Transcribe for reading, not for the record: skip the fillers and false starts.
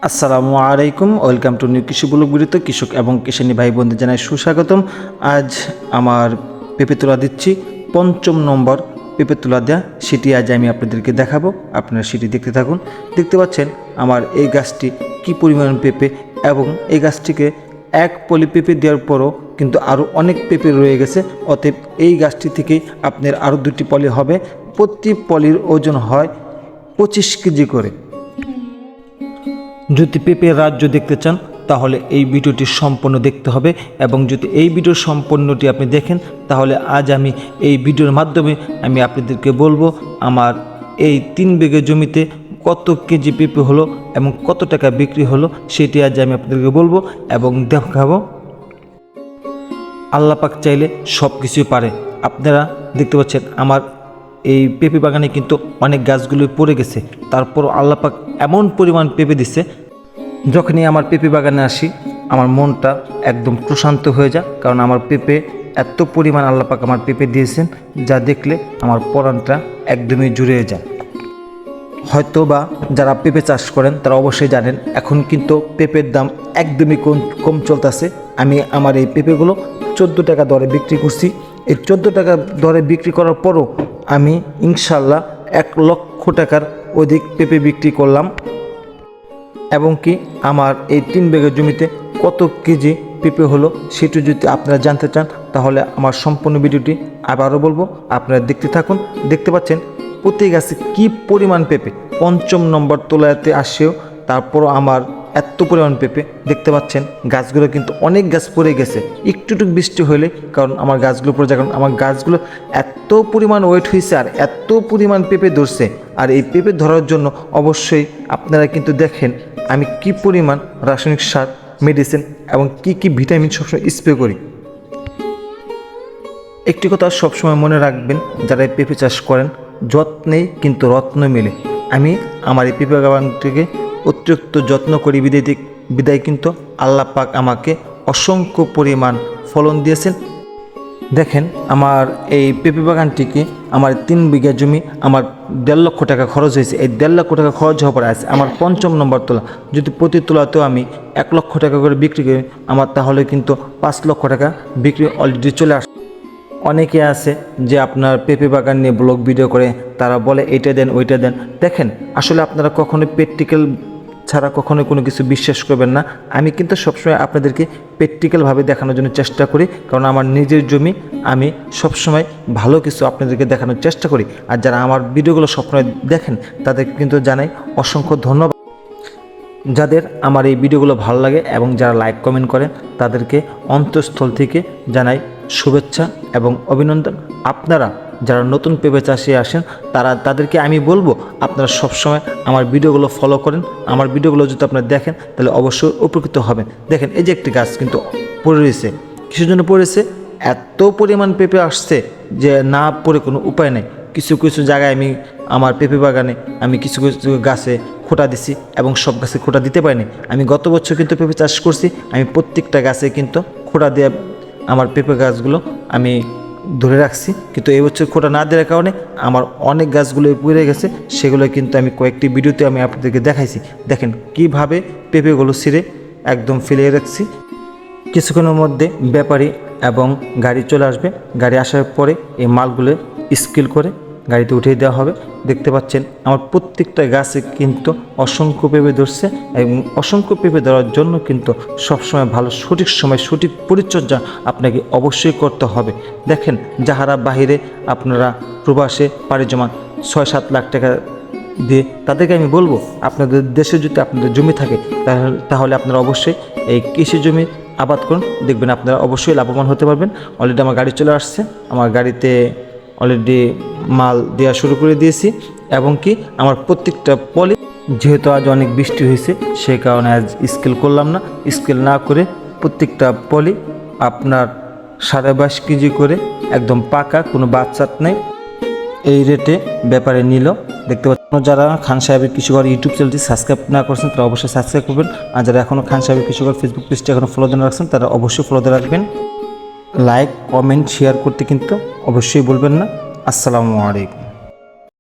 আসসালামু আলাইকুম, welcome to new কৃষি ব্লগ ভিডিওতে কৃষক এবং কৃষানী ভাই বোনদের জানাই সুস্বাগতম। আজ আমার পেঁপে তোলা দিচ্ছি ৫ম নম্বর পেঁপে তোলা দেওয়া, সেটি আজ আমি আপনাদেরকে দেখাবো। আপনারা সেটি দেখতে থাকুন। দেখতে পাচ্ছেন আমার এই গাছটি কি পরিমাণ পেঁপে, এবং এই গাছটিকে এক পলি পেঁপে দেওয়ার পরও কিন্তু আরও অনেক পেঁপে রয়ে গেছে। অতএব এই গাছটি থেকে আপনার আরও 2টি পলি হবে। প্রতি পলির ওজন হয় 25 কেজি করে। যদি পেঁপের রাজ্য দেখতে চান তাহলে এই ভিডিওটি সম্পূর্ণ দেখতে হবে, এবং যদি এই ভিডিওর সম্পূর্ণটি আপনি দেখেন তাহলে আজ আমি এই ভিডিওর মাধ্যমে আমি আপনাদেরকে বলবো আমার এই 3 বিঘা জমিতে কত কেজি পেঁপে হলো এবং কত টাকা বিক্রি হলো, সেটি আজ আমি আপনাদেরকে বলবো এবং দেখাবো। আল্লাহ পাক চাইলে সব কিছুই পারে। আপনারা দেখতে পাচ্ছেন আমার এই পেঁপে বাগানে কিন্তু অনেক গাছগুলো পড়ে গেছে, তারপর আল্লাহ পাক এমন পরিমাণ পেঁপে দিচ্ছে, যখনই আমার পেঁপে বাগানে আসি আমার মনটা একদম প্রশান্ত হয়ে যায়। কারণ আমার পেঁপে এত পরিমাণ আল্লাহ পাক আমার পেঁপে দিয়েছেন, যা দেখলে আমার পরাণটা একদমই জুড়ে যায়। হয়তো বা যারা পেঁপে চাষ করেন তারা অবশ্যই জানেন এখন কিন্তু পেঁপের দাম একদমই কম চলতেছে। আমি আমার এই পেঁপেগুলো 14 টাকা দরে বিক্রি করছি। এই 14 টাকা দরে বিক্রি করার পরও আমি ইনশাল্লাহ 1 লক্ষ টাকার অধিক পেঁপে বিক্রি করলাম। এবং কি আমার এই 3 বিঘা জমিতে কত কেজি পেঁপে হলো সেটি যদি আপনারা জানতে চান তাহলে আমার সম্পূর্ণ ভিডিওটি আবারও বলবো, আপনারা দেখতে থাকুন। দেখতে পাচ্ছেন প্রতি গাছে কী পরিমাণ পেঁপে, 5ম নম্বর তোলাতে আসেও তারপরও আমার এত পরিমাণ পেঁপে। দেখতে পাচ্ছেন গাছগুলো কিন্তু অনেক গাছ পড়ে গেছে একটু বৃষ্টি হলে, কারণ আমার গাছগুলো পড়ে যায়, কারণ আমার গাছগুলো এত পরিমাণ ওয়েট হয়েছে আর এত পরিমাণ পেঁপে ধরছে। আর এই পেঁপে ধরার জন্য অবশ্যই আপনারা কিন্তু দেখেন আমি কি পরিমাণ রাসায়নিক সার, মেডিসিন এবং কি ভিটামিন সবসময় স্প্রে করি। একটি কথা সবসময় মনে রাখবেন, যারা এই পেঁপে চাষ করেন, যত্নেই কিন্তু রত্ন মেলে। আমি আমার এই পেঁপে বাগানটিকে অতিরিক্ত যত্ন করি বিদায় কিন্তু আল্লাহ পাক আমাকে অসংখ্য পরিমাণ ফলন দিয়েছেন। দেখেন আমার এই পেঁপে বাগানটিকে আমার 3 বিঘা জমি আমার 1.5 লক্ষ টাকা খরচ হয়েছে। এই 1.5 লক্ষ টাকা খরচ হওয়ার পরে আছে আমার 5ম নম্বর তোলা। যদি প্রতি তোলাতেও আমি 1 লক্ষ টাকা করে বিক্রি করি আমার, তাহলে কিন্তু 5 লক্ষ টাকা বিক্রি অলরেডি চলে আসে। অনেকে আছে যে আপনার পেঁপে বাগান নিয়ে ব্লগ ভিডিও করে, তারা বলে এইটা দেন ওইটা দেন। দেখেন আসলে আপনারা কখনোই প্র্যাকটিক্যাল ছাড়া কখনোই কোনো কিছু বিশ্বাস করবেন না। আমি কিন্তু সবসময় আপনাদেরকে প্র্যাকটিক্যালভাবে দেখানোর জন্য চেষ্টা করি, কারণ আমার নিজের জমি, আমি সবসময় ভালো কিছু আপনাদেরকে দেখানোর চেষ্টা করি। আর যারা আমার ভিডিওগুলো সবসময় দেখেন তাদেরকে কিন্তু জানাই অসংখ্য ধন্যবাদ। যাদের আমার এই ভিডিওগুলো ভালো লাগে এবং যারা লাইক কমেন্ট করেন তাদেরকে অন্তঃস্থল থেকে জানাই শুভেচ্ছা এবং অভিনন্দন। আপনারা যারা নতুন পেঁপে চাষে আসেন তাদেরকে আমি বলবো আপনারা সবসময় আমার ভিডিওগুলো ফলো করেন। আমার ভিডিওগুলো যদি আপনারা দেখেন তাহলে অবশ্যই উপকৃত হবেন। দেখেন এই যে একটি গাছ কিন্তু পড়ে রয়েছে, কিসের জন্য পড়েছে? এত পরিমাণ পেঁপে আসছে যে না পড়ে কোনো উপায় নেই। কিছু জায়গায় আমি আমার পেঁপে বাগানে আমি কিছু গাছে খোঁটা দিছি এবং সব গাছে খোঁটা দিতে পারিনি। আমি গত বছর কিন্তু পেঁপে চাষ করছি, আমি প্রত্যেকটা গাছে কিন্তু খোঁটা দিয়ে আমার পেঁপে গাছগুলো আমি ধরে রাখছি, কিন্তু এই বছর খোঁটা না দেওয়ার কারণে আমার অনেক গাছগুলো পড়ে গেছে। সেগুলো কিন্তু আমি কয়েকটি ভিডিওতে আমি আপনাদেরকে দেখাইছি। দেখেন কিভাবে পেঁপেগুলো ছিঁড়ে একদম ফেলে রাখছি। কিছুক্ষণের মধ্যে ব্যাপারী এবং গাড়ি চলে আসবে। গাড়ি আসার পরে এই মালগুলো স্কিল করে গাড়িতে উঠিয়ে দেওয়া হবে। দেখতে পাচ্ছেন আমার প্রত্যেকটা গাছে কিন্তু অসংখ্য পেঁপে ধরছে, এবং অসংখ্য পেঁপে ধরার জন্য কিন্তু সবসময় ভালো সঠিক সময় সঠিক পরিচর্যা আপনাকে অবশ্যই করতে হবে। দেখেন যাহারা বাহিরে আপনারা প্রবাসে পাড়ি জমান 6-7 লাখ টাকা দিয়ে, তাদেরকে আমি বলবো আপনাদের দেশে যদি আপনাদের জমি থাকে তাহলে আপনারা অবশ্যই এই কৃষি জমি আবাদ করুন, দেখবেন আপনারা অবশ্যই লাভবান হতে পারবেন। অলরেডি আমার গাড়ি চলে আসছে, আমার গাড়িতে অলরেডি মাল দেওয়া শুরু করে দিয়েছি। এবং কি আমার প্রত্যেকটা পলি, যেহেতু আজ অনেক বৃষ্টি হয়েছে সেই কারণে আজ স্কেল করলাম না। স্কেল না করে প্রত্যেকটা পলি আপনার 22.5 কেজি করে একদম পাকা, কোনো বাচ্চাত নেই, এই রেটে ব্যাপারে নিল। দেখতে পাচ্ছেন যারা খান সাহেবের কৃষিঘর ইউটিউব চ্যানেলটি সাবস্ক্রাইব না করছেন তারা অবশ্যই সাবস্ক্রাইব করবেন। আর যারা এখনও খান সাহেবের কৃষিঘর ফেসবুক পেজটি এখনও ফলো দিয়ে রাখছেন তারা অবশ্যই ফলো দিয়ে রাখবেন। লাইক কমেন্ট শেয়ার করতে কিন্তু অবশ্যই বলবেন না। আসসালামু আলাইকুম।